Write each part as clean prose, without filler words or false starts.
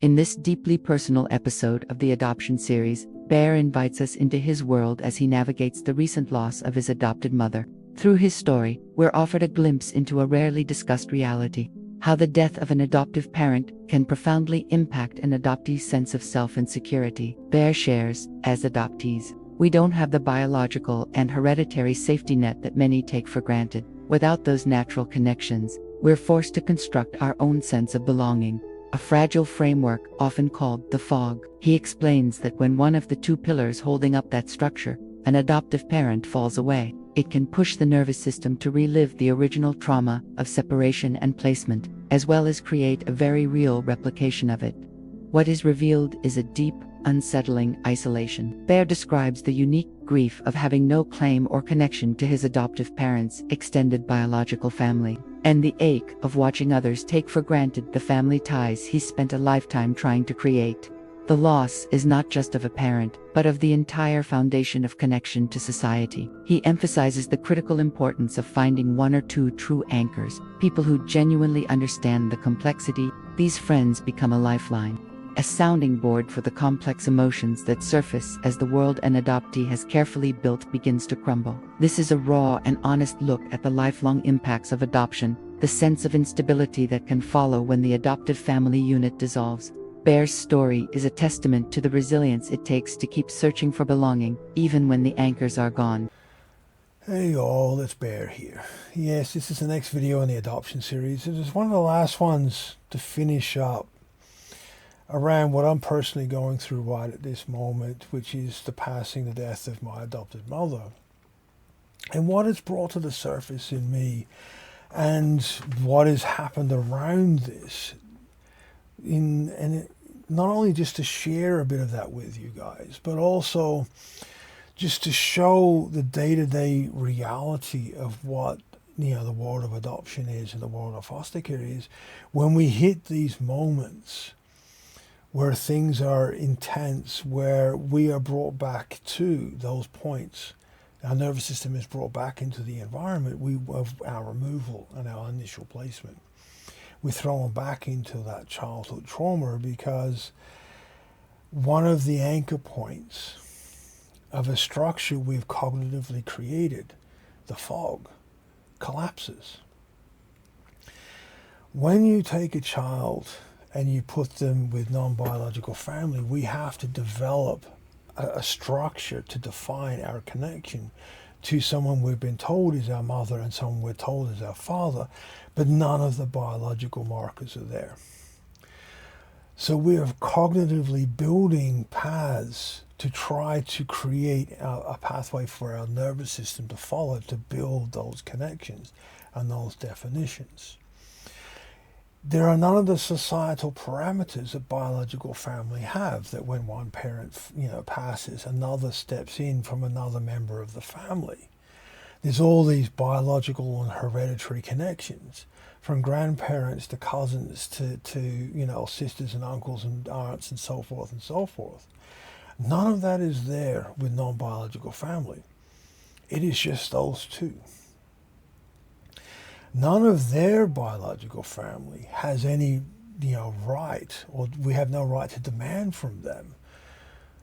In this deeply personal episode of the Adoption series, Bear invites us into his world as he navigates the recent loss of his adopted mother. Through his story, we're offered a glimpse into a rarely discussed reality: how the death of an adoptive parent can profoundly impact an adoptee's sense of self and security. Bear shares, as adoptees, we don't have the biological and hereditary safety net that many take for granted. Without those natural connections, we're forced to construct our own sense of belonging, a fragile framework often called the fog. He explains that when one of the two pillars holding up that structure, an adoptive parent, falls away, it can push the nervous system to relive the original trauma of separation and placement, as well as create a very real replication of it. What is revealed is a deep, unsettling isolation. Bear describes the unique grief of having no claim or connection to his adoptive parents' extended biological family, and the ache of watching others take for granted the family ties he spent a lifetime trying to create. The loss is not just of a parent, but of the entire foundation of connection to society. He emphasizes the critical importance of finding one or two true anchors, people who genuinely understand the complexity. These friends become a lifeline, a sounding board for the complex emotions that surface as the world an adoptee has carefully built begins to crumble. This is a raw and honest look at the lifelong impacts of adoption, the sense of instability that can follow when the adoptive family unit dissolves. Bear's story is a testament to the resilience it takes to keep searching for belonging, even when the anchors are gone. Hey all, it's Bear here. Yes, this is the next video in the adoption series. It is one of the last ones to finish up around what I'm personally going through right at this moment, which is the death of my adopted mother. And what it's brought to the surface in me and what has happened around this. Not only just to share a bit of that with you guys, but also just to show the day-to-day reality of what the world of adoption is and the world of foster care is when we hit these moments where things are intense, where we are brought back to those points. Our nervous system is brought back into the environment of our removal and our initial placement. We're thrown back into that childhood trauma because one of the anchor points of a structure we've cognitively created, the fog, collapses. When you take a child and you put them with non-biological family, we have to develop a structure to define our connection to someone we've been told is our mother and someone we're told is our father, but none of the biological markers are there. So we are cognitively building paths to try to create a pathway for our nervous system to follow to build those connections and those definitions. There are none of the societal parameters that biological family have, that when one parent passes, another steps in from another member of the family. There's all these biological and hereditary connections, from grandparents to cousins to sisters and uncles and aunts and so forth and so forth. None of that is there with non-biological family. It is just those two. None of their biological family has any, right, or we have no right to demand from them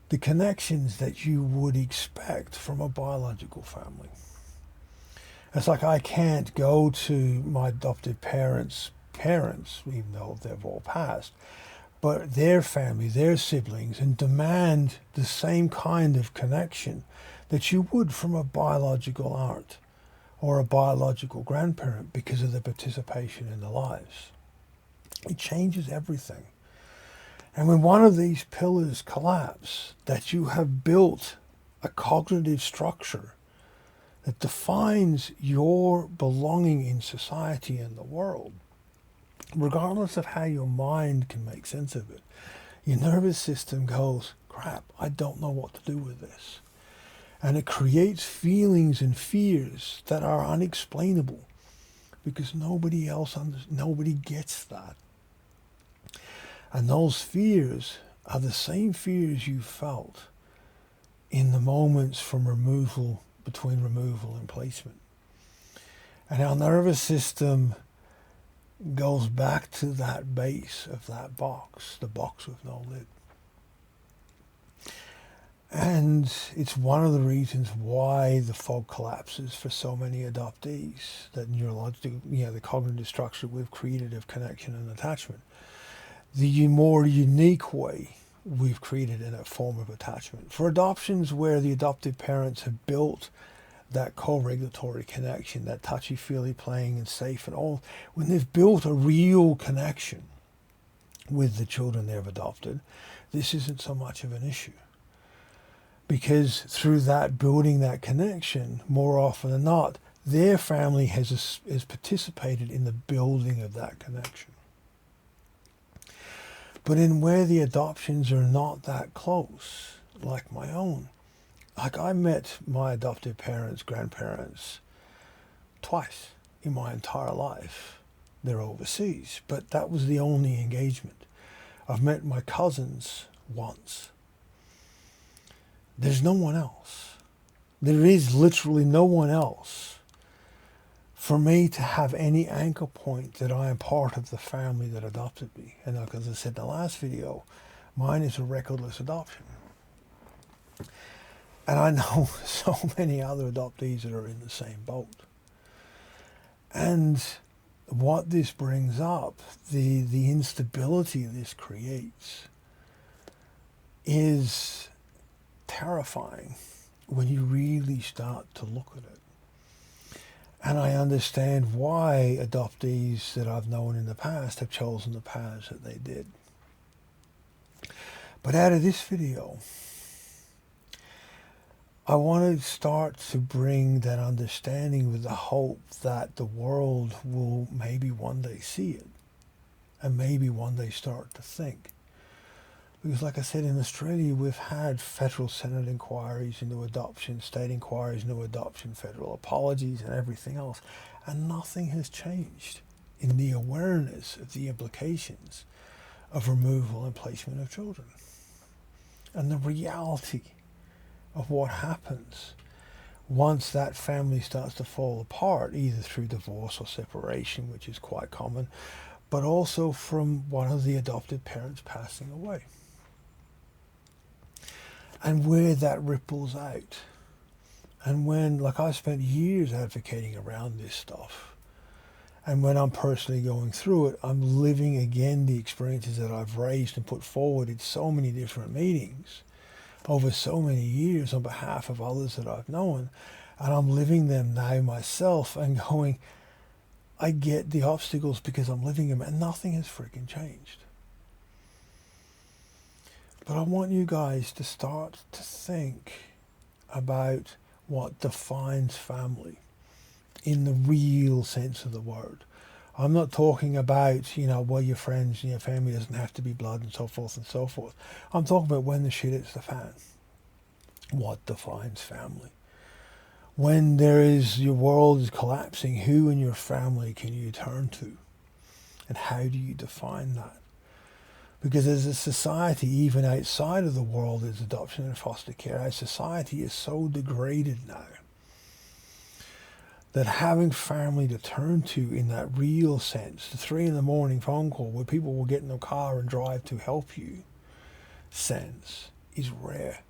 the connections that you would expect from a biological family. It's like I can't go to my adopted parents, even though they've all passed, but their family, their siblings, and demand the same kind of connection that you would from a biological aunt or a biological grandparent because of their participation in their lives. It changes everything. And when one of these pillars collapse, that you have built a cognitive structure that defines your belonging in society and the world, regardless of how your mind can make sense of it, your nervous system goes, crap, I don't know what to do with this. And it creates feelings and fears that are unexplainable because nobody gets that. And those fears are the same fears you felt in the moments between removal and placement. And our nervous system goes back to that base of that box, the box with no lid. And it's one of the reasons why the fog collapses for so many adoptees, that neurological, the cognitive structure we've created of connection and attachment. The more unique way we've created in a form of attachment. For adoptions where the adoptive parents have built that co-regulatory connection, that touchy-feely playing and safe and all, when they've built a real connection with the children they've adopted, this isn't so much of an issue. Because through that building that connection, more often than not, their family has participated in the building of that connection. But in where the adoptions are not that close, like my own, like I met my adoptive parents, grandparents, twice in my entire life. They're overseas, but that was the only engagement. I've met my cousins once. There's no one else. There is literally no one else for me to have any anchor point that I am part of the family that adopted me. And like as I said in the last video, mine is a recordless adoption. And I know so many other adoptees that are in the same boat. And what this brings up, the instability this creates, is terrifying when you really start to look at it. And I understand why adoptees that I've known in the past have chosen the paths that they did. But out of this video, I want to start to bring that understanding with the hope that the world will maybe one day see it and maybe one day start to think. Because like I said, in Australia, we've had federal Senate inquiries into adoption, state inquiries into adoption, federal apologies and everything else. And nothing has changed in the awareness of the implications of removal and placement of children. And the reality of what happens once that family starts to fall apart, either through divorce or separation, which is quite common, but also from one of the adopted parents passing away. And where that ripples out. And when, like I spent years advocating around this stuff, and when I'm personally going through it, I'm living again the experiences that I've raised and put forward in so many different meetings over so many years on behalf of others that I've known, and I'm living them now myself and going, I get the obstacles because I'm living them, and nothing has freaking changed. But I want you guys to start to think about what defines family in the real sense of the word. I'm not talking about, well, your friends and your family doesn't have to be blood and so forth and so forth. I'm talking about when the shit hits the fan. What defines family? When your world is collapsing, who in your family can you turn to? And how do you define that? Because as a society, even outside of the world as adoption and foster care, our society is so degraded now that having family to turn to in that real sense, the 3 a.m. phone call where people will get in their car and drive to help you sense is rare.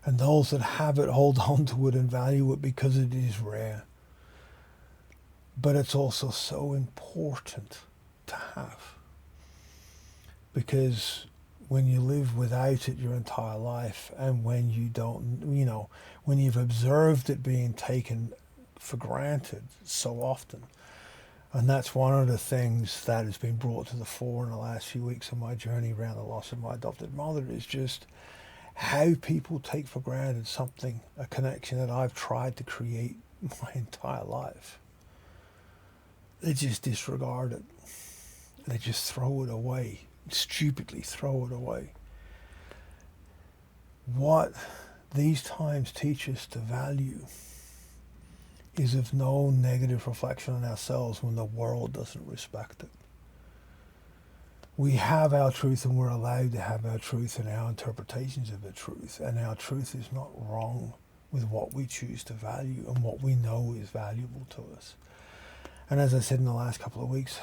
And those that have it hold on to it and value it because it is rare. But it's also so important to have. Because when you live without it your entire life, and when you don't, when you've observed it being taken for granted so often, and that's one of the things that has been brought to the fore in the last few weeks of my journey around the loss of my adopted mother, is just how people take for granted something, a connection that I've tried to create my entire life. They just disregard it. They just throw it away. Stupidly throw it away. What these times teach us to value is of no negative reflection on ourselves when the world doesn't respect it. We have our truth, and we're allowed to have our truth and our interpretations of the truth, and our truth is not wrong with what we choose to value and what we know is valuable to us. And as I said in the last couple of weeks,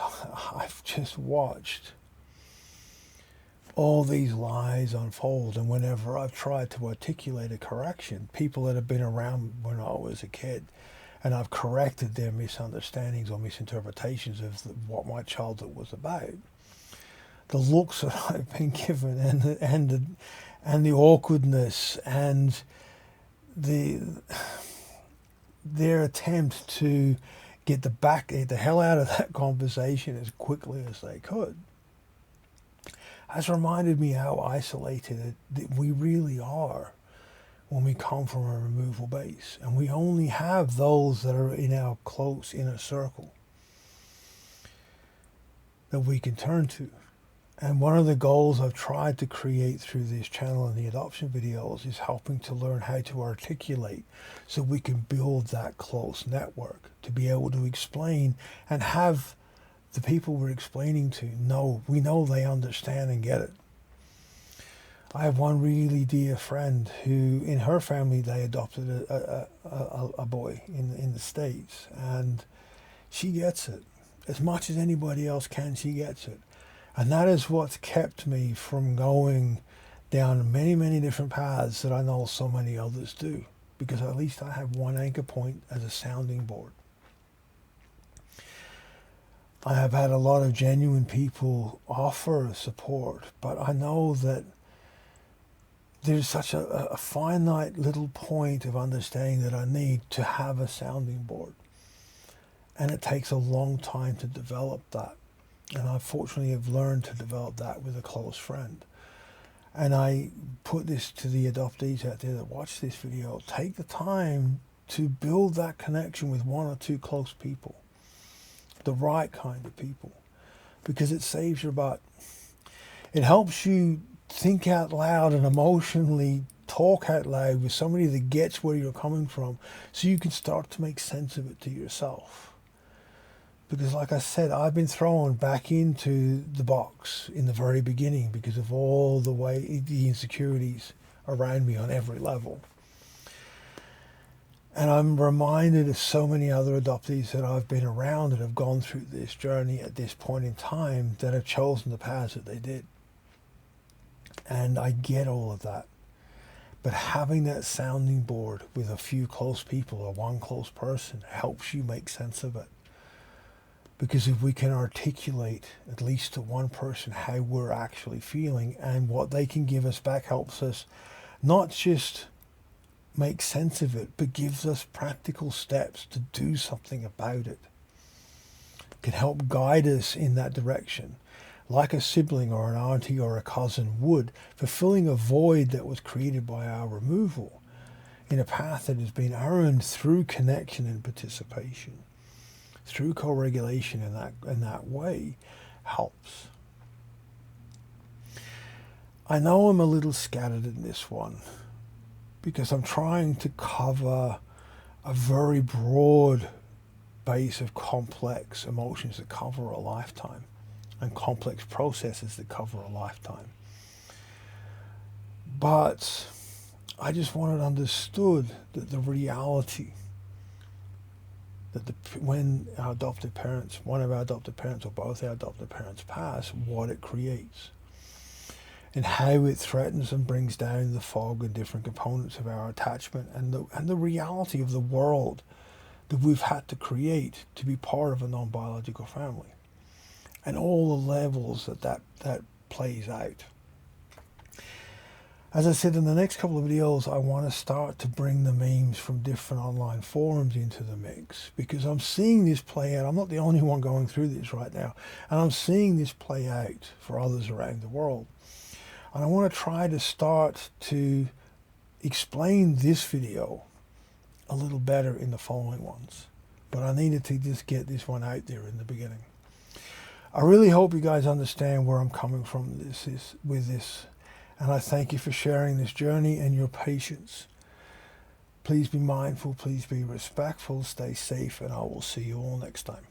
I've just watched all these lies unfold. And whenever I've tried to articulate a correction, people that have been around when I was a kid, and I've corrected their misunderstandings or misinterpretations of what my childhood was about, the looks that I've been given, and the awkwardness, and their attempt to get the hell out of that conversation as quickly as they could, has reminded me how isolated we really are when we come from a removal base, and we only have those that are in our close inner circle that we can turn to. And one of the goals I've tried to create through this channel and the adoption videos is helping to learn how to articulate so we can build that close network to be able to explain and have the people we're explaining to we know they understand and get it. I have one really dear friend who, in her family, they adopted a boy in the States, and she gets it. As much as anybody else can, she gets it. And that is what's kept me from going down many, many different paths that I know so many others do, because at least I have one anchor point as a sounding board. I have had a lot of genuine people offer support, but I know that there's such a finite little point of understanding that I need to have a sounding board. And it takes a long time to develop that. And I fortunately have learned to develop that with a close friend. And I put this to the adoptees out there that watch this video. Take the time to build that connection with one or two close people. The right kind of people. Because it saves your butt. It helps you think out loud and emotionally talk out loud with somebody that gets where you're coming from, so you can start to make sense of it to yourself. Because like I said, I've been thrown back into the box in the very beginning because of all the insecurities around me on every level. And I'm reminded of so many other adoptees that I've been around that have gone through this journey at this point in time that have chosen the paths that they did. And I get all of that. But having that sounding board with a few close people or one close person helps you make sense of it. Because if we can articulate, at least to one person, how we're actually feeling, and what they can give us back helps us not just make sense of it, but gives us practical steps to do something about it. It can help guide us in that direction, like a sibling or an auntie or a cousin would, fulfilling a void that was created by our removal in a path that has been earned through connection and participation. Through co-regulation in that way helps. I know I'm a little scattered in this one because I'm trying to cover a very broad base of complex emotions that cover a lifetime and complex processes that cover a lifetime. But I just want it understood that the reality that when our adoptive parents, one of our adoptive parents or both our adoptive parents pass, what it creates and how it threatens and brings down the fog and different components of our attachment and the reality of the world that we've had to create to be part of a non-biological family and all the levels that plays out. As I said, in the next couple of videos, I want to start to bring the memes from different online forums into the mix, because I'm seeing this play out. I'm not the only one going through this right now, and I'm seeing this play out for others around the world. And I want to try to start to explain this video a little better in the following ones. But I needed to just get this one out there in the beginning. I really hope you guys understand where I'm coming from with this. And I thank you for sharing this journey and your patience. Please be mindful, please be respectful, stay safe, and I will see you all next time.